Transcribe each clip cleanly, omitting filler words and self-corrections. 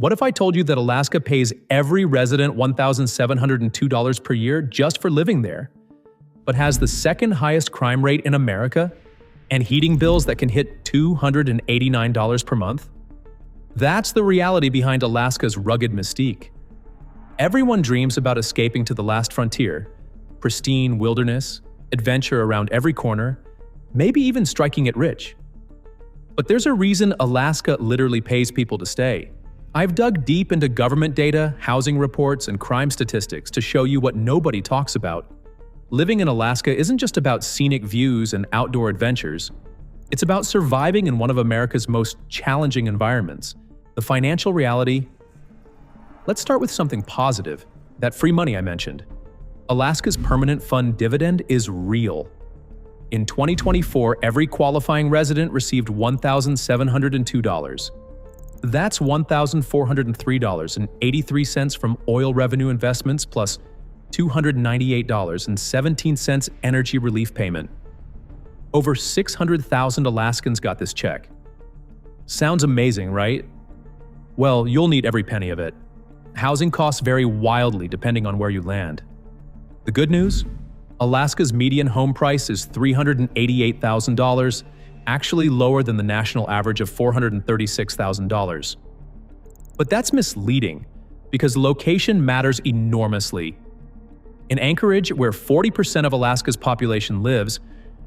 What if I told you that Alaska pays every resident $1,702 per year just for living there, but has the second highest crime rate in America and heating bills that can hit $289 per month? That's the reality behind Alaska's rugged mystique. Everyone dreams about escaping to the last frontier, pristine wilderness, adventure around every corner, maybe even striking it rich. But there's a reason Alaska literally pays people to stay. I've dug deep into government data, housing reports, and crime statistics to show you what nobody talks about. Living in Alaska isn't just about scenic views and outdoor adventures. It's about surviving in one of America's most challenging environments. The financial reality. Let's start with something positive, that free money I mentioned. Alaska's permanent fund dividend is real. In 2024, every qualifying resident received $1,702. That's $1,403.83 from oil revenue investments plus $298.17 energy relief payment. Over 600,000 Alaskans got this check. Sounds amazing, right? Well, you'll need every penny of it. Housing costs vary wildly depending on where you land. The good news? Alaska's median home price is $388,000, actually lower than the national average of $436,000. But that's misleading, because location matters enormously. In Anchorage, where 40% of Alaska's population lives,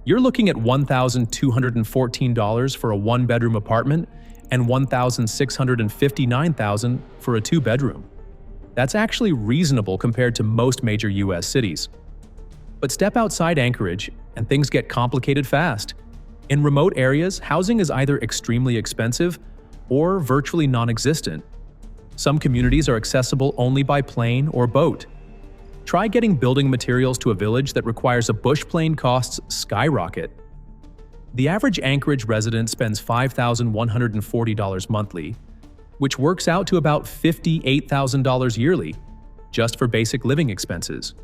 you're looking at $1,214 for a one-bedroom apartment and $1,659 for a two-bedroom. That's actually reasonable compared to most major U.S. cities. But step outside Anchorage, and things get complicated fast. In remote areas, housing is either extremely expensive or virtually non-existent. Some communities are accessible only by plane or boat. Try getting building materials to a village that requires a bush plane costs skyrocket. The average Anchorage resident spends $5,140 monthly, which works out to about $58,000 yearly, just for basic living expenses.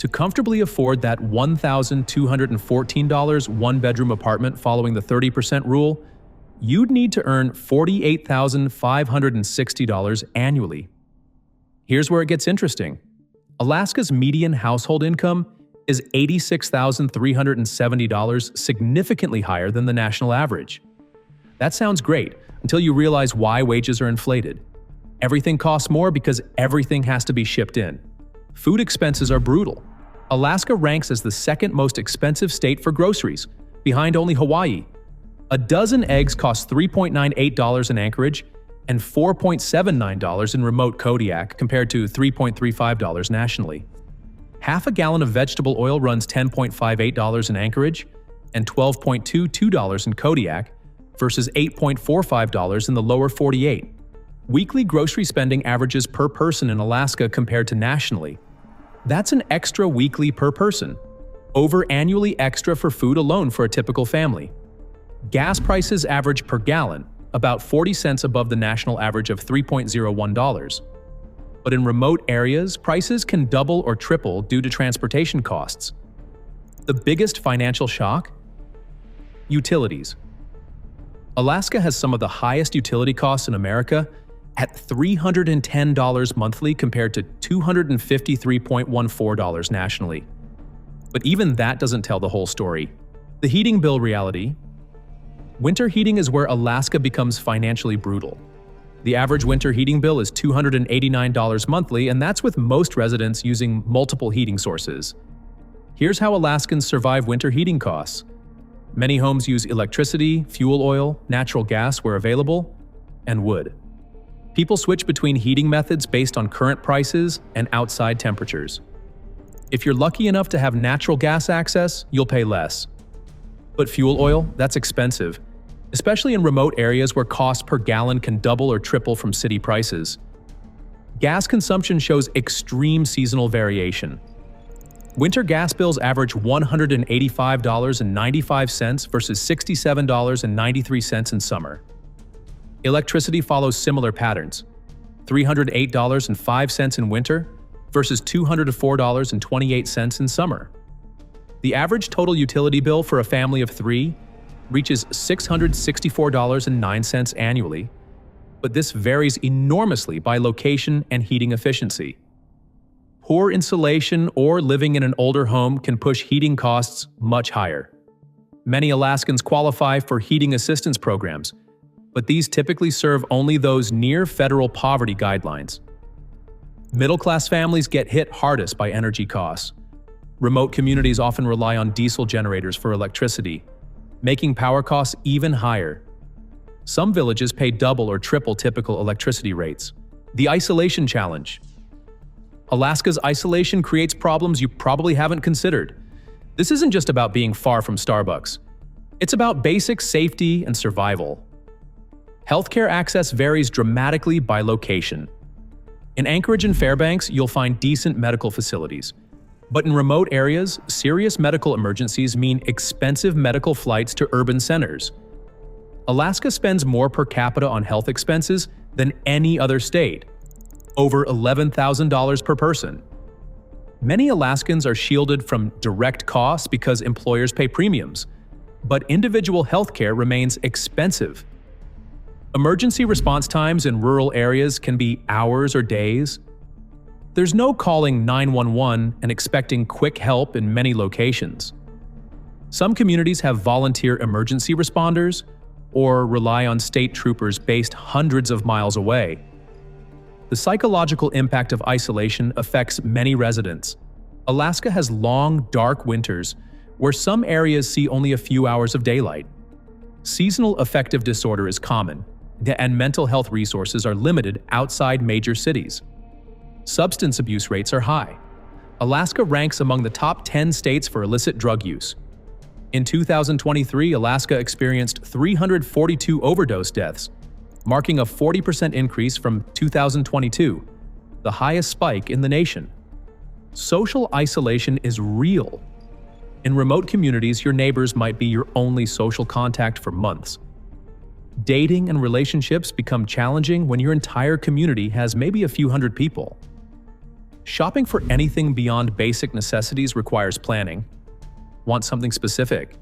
To comfortably afford that $1,214 one-bedroom apartment following the 30% rule, you'd need to earn $48,560 annually. Here's where it gets interesting. Alaska's median household income is $86,370, significantly higher than the national average. That sounds great until you realize why wages are inflated. Everything costs more because everything has to be shipped in. Food expenses are brutal. Alaska ranks as the second most expensive state for groceries, behind only Hawaii. A dozen eggs cost $3.98 in Anchorage and $4.79 in remote Kodiak compared to $3.35 nationally. Half a gallon of vegetable oil runs $10.58 in Anchorage and $12.22 in Kodiak versus $8.45 in the lower 48. Weekly grocery spending averages per person in Alaska compared to nationally. That's an extra weekly per person, over annually extra for food alone for a typical family. Gas prices average per gallon, about 40 cents above the national average of $3.01. But in remote areas, prices can double or triple due to transportation costs. The biggest financial shock? Utilities. Alaska has some of the highest utility costs in America, at $310 monthly compared to $253.14 nationally. But even that doesn't tell the whole story. The heating bill reality. Winter heating is where Alaska becomes financially brutal. The average winter heating bill is $289 monthly, and that's with most residents using multiple heating sources. Here's how Alaskans survive winter heating costs. Many homes use electricity, fuel oil, natural gas where available, and wood. People switch between heating methods based on current prices and outside temperatures. If you're lucky enough to have natural gas access, you'll pay less. But fuel oil, that's expensive, especially in remote areas where cost per gallon can double or triple from city prices. Gas consumption shows extreme seasonal variation. Winter gas bills average $185.95 versus $67.93 in summer. Electricity follows similar patterns, $308.05 in winter versus $204.28 in summer. The average total utility bill for a family of 3 reaches $664.09 annually, but but this varies enormously by location and heating efficiency. Poor insulation or living in an older home can push heating costs much higher. Many Alaskans qualify for heating assistance programs, but these typically serve only those near federal poverty guidelines. Middle-class families get hit hardest by energy costs. Remote communities often rely on diesel generators for electricity, making power costs even higher. Some villages pay double or triple typical electricity rates. The isolation challenge. Alaska's isolation creates problems you probably haven't considered. This isn't just about being far from Starbucks. It's about basic safety and survival. Healthcare access varies dramatically by location. In Anchorage and Fairbanks, you'll find decent medical facilities. But in remote areas, serious medical emergencies mean expensive medical flights to urban centers. Alaska spends more per capita on health expenses than any other state, over $11,000 per person. Many Alaskans are shielded from direct costs because employers pay premiums, but individual healthcare remains expensive. Emergency response times in rural areas can be hours or days. There's no calling 911 and expecting quick help in many locations. Some communities have volunteer emergency responders or rely on state troopers based hundreds of miles away. The psychological impact of isolation affects many residents. Alaska has long, dark winters where some areas see only a few hours of daylight. Seasonal affective disorder is common, and mental health resources are limited outside major cities. Substance abuse rates are high. Alaska ranks among the top 10 states for illicit drug use. In 2023, Alaska experienced 342 overdose deaths, marking a 40% increase from 2022, the highest spike in the nation. Social isolation is real. In remote communities, your neighbors might be your only social contact for months. Dating and relationships become challenging when your entire community has maybe a few hundred people. Shopping for anything beyond basic necessities requires planning. Want something specific?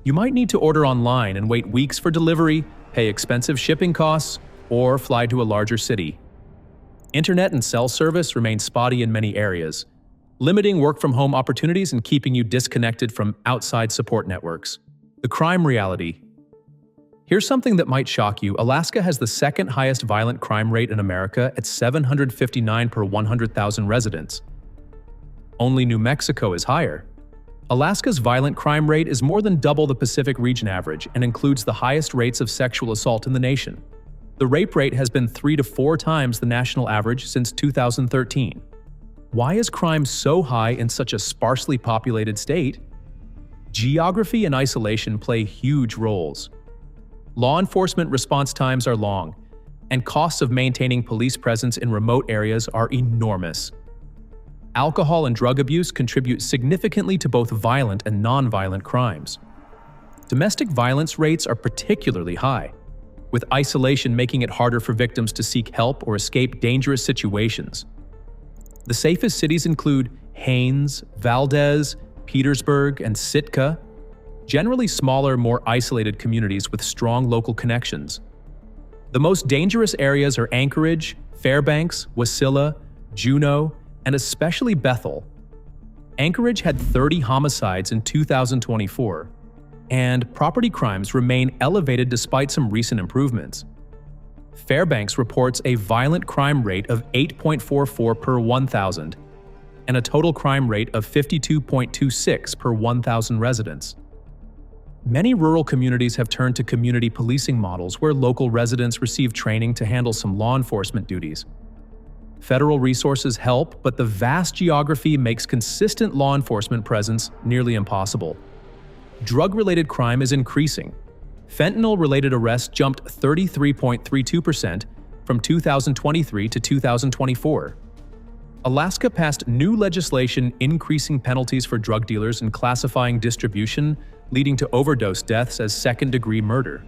You might need to order online and wait weeks for delivery, pay expensive shipping costs, or fly to a larger city. Internet and cell service remain spotty in many areas, limiting work-from-home opportunities and keeping you disconnected from outside support networks. The crime reality. Here's something that might shock you. Alaska has the second highest violent crime rate in America at 759 per 100,000 residents. Only New Mexico is higher. Alaska's violent crime rate is more than double the Pacific region average and includes the highest rates of sexual assault in the nation. The rape rate has been 3 to 4 times the national average since 2013. Why is crime so high in such a sparsely populated state? Geography and isolation play huge roles. Law enforcement response times are long, and costs of maintaining police presence in remote areas are enormous. Alcohol and drug abuse contribute significantly to both violent and non-violent crimes. Domestic violence rates are particularly high, with isolation making it harder for victims to seek help or escape dangerous situations. The safest cities include Haines, Valdez, Petersburg, and Sitka, generally smaller, more isolated communities with strong local connections. The most dangerous areas are Anchorage, Fairbanks, Wasilla, Juneau, and especially Bethel. Anchorage had 30 homicides in 2024, and property crimes remain elevated despite some recent improvements. Fairbanks reports a violent crime rate of 8.44 per 1,000 and a total crime rate of 52.26 per 1,000 residents. Many rural communities have turned to community policing models where local residents receive training to handle some law enforcement duties. Federal resources help, but the vast geography makes consistent law enforcement presence nearly impossible. Drug-related crime is increasing. Fentanyl-related arrests jumped 33.32% from 2023 to 2024. Alaska passed new legislation increasing penalties for drug dealers and classifying distribution, leading to overdose deaths as second-degree murder.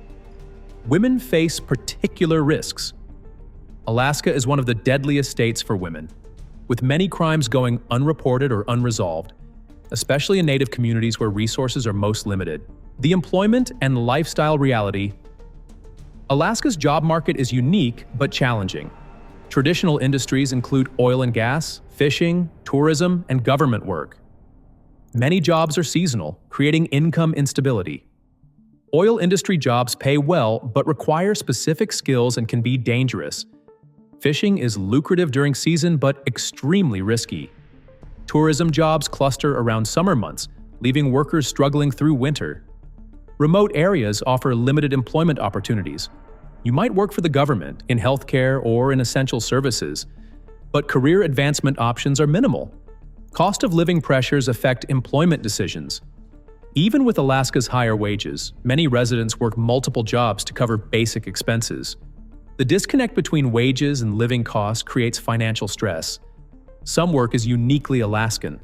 Women face particular risks. Alaska is one of the deadliest states for women, with many crimes going unreported or unresolved, especially in Native communities where resources are most limited. The employment and lifestyle reality. Alaska's job market is unique but challenging. Traditional industries include oil and gas, fishing, tourism, and government work. Many jobs are seasonal, creating income instability. Oil industry jobs pay well but require specific skills and can be dangerous. Fishing is lucrative during season but extremely risky. Tourism jobs cluster around summer months, leaving workers struggling through winter. Remote areas offer limited employment opportunities. You might work for the government, in healthcare, or in essential services, but career advancement options are minimal. Cost of living pressures affect employment decisions. Even with Alaska's higher wages, many residents work multiple jobs to cover basic expenses. The disconnect between wages and living costs creates financial stress. Some work is uniquely Alaskan.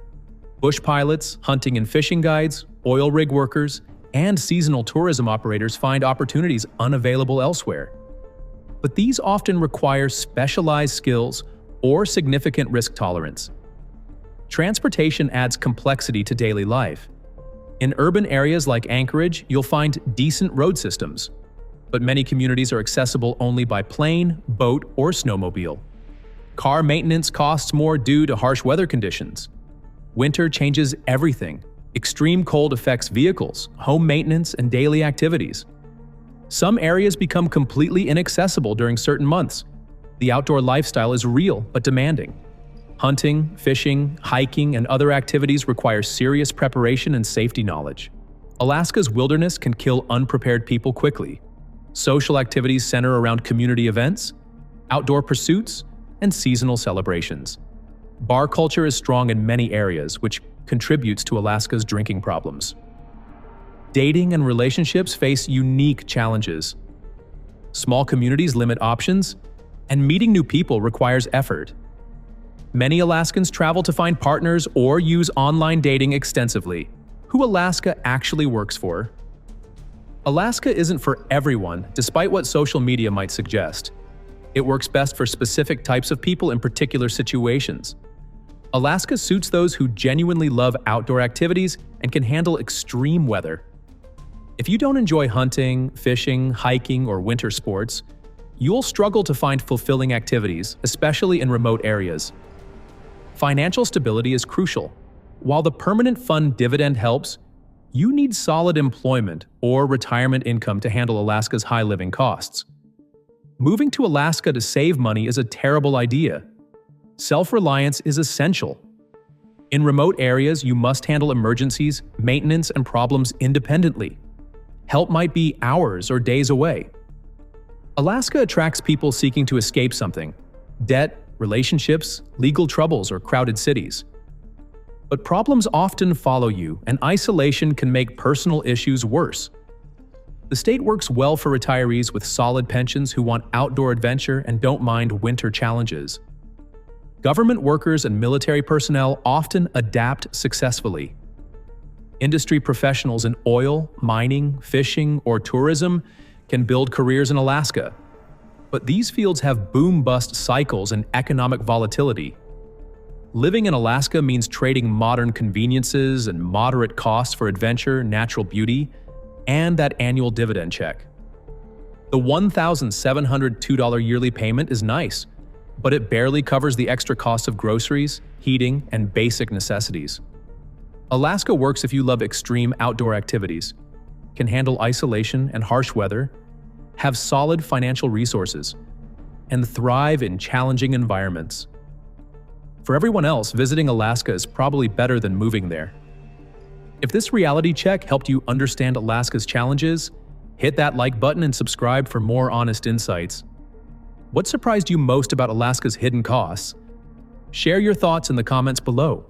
Bush pilots, hunting and fishing guides, oil rig workers, and seasonal tourism operators find opportunities unavailable elsewhere. But these often require specialized skills or significant risk tolerance. Transportation adds complexity to daily life. In urban areas like Anchorage, you'll find decent road systems, but many communities are accessible only by plane, boat, or snowmobile. Car maintenance costs more due to harsh weather conditions. Winter changes everything. Extreme cold affects vehicles, home maintenance, and daily activities. Some areas become completely inaccessible during certain months. The outdoor lifestyle is real but demanding. Hunting, fishing, hiking, and other activities require serious preparation and safety knowledge. Alaska's wilderness can kill unprepared people quickly. Social activities center around community events, outdoor pursuits, and seasonal celebrations. Bar culture is strong in many areas, which contributes to Alaska's drinking problems. Dating and relationships face unique challenges. Small communities limit options, and meeting new people requires effort. Many Alaskans travel to find partners or use online dating extensively. Who Alaska actually works for? Alaska isn't for everyone, despite what social media might suggest. It works best for specific types of people in particular situations. Alaska suits those who genuinely love outdoor activities and can handle extreme weather. If you don't enjoy hunting, fishing, hiking, or winter sports, you'll struggle to find fulfilling activities, especially in remote areas. Financial stability is crucial. While the permanent fund dividend helps, you need solid employment or retirement income to handle Alaska's high living costs. Moving to Alaska to save money is a terrible idea. Self-reliance is essential. In remote areas, you must handle emergencies, maintenance, and problems independently. Help might be hours or days away. Alaska attracts people seeking to escape something: debt, relationships, legal troubles, or crowded cities. But problems often follow you, and isolation can make personal issues worse. The state works well for retirees with solid pensions who want outdoor adventure and don't mind winter challenges. Government workers and military personnel often adapt successfully. Industry professionals in oil, mining, fishing, or tourism can build careers in Alaska. But these fields have boom-bust cycles and economic volatility. Living in Alaska means trading modern conveniences and moderate costs for adventure, natural beauty, and that annual dividend check. The $1,702 yearly payment is nice, but it barely covers the extra costs of groceries, heating, and basic necessities. Alaska works if you love extreme outdoor activities, can handle isolation and harsh weather, have solid financial resources, and thrive in challenging environments. For everyone else, visiting Alaska is probably better than moving there. If this reality check helped you understand Alaska's challenges, hit that like button and subscribe for more honest insights. What surprised you most about Alaska's hidden costs? Share your thoughts in the comments below.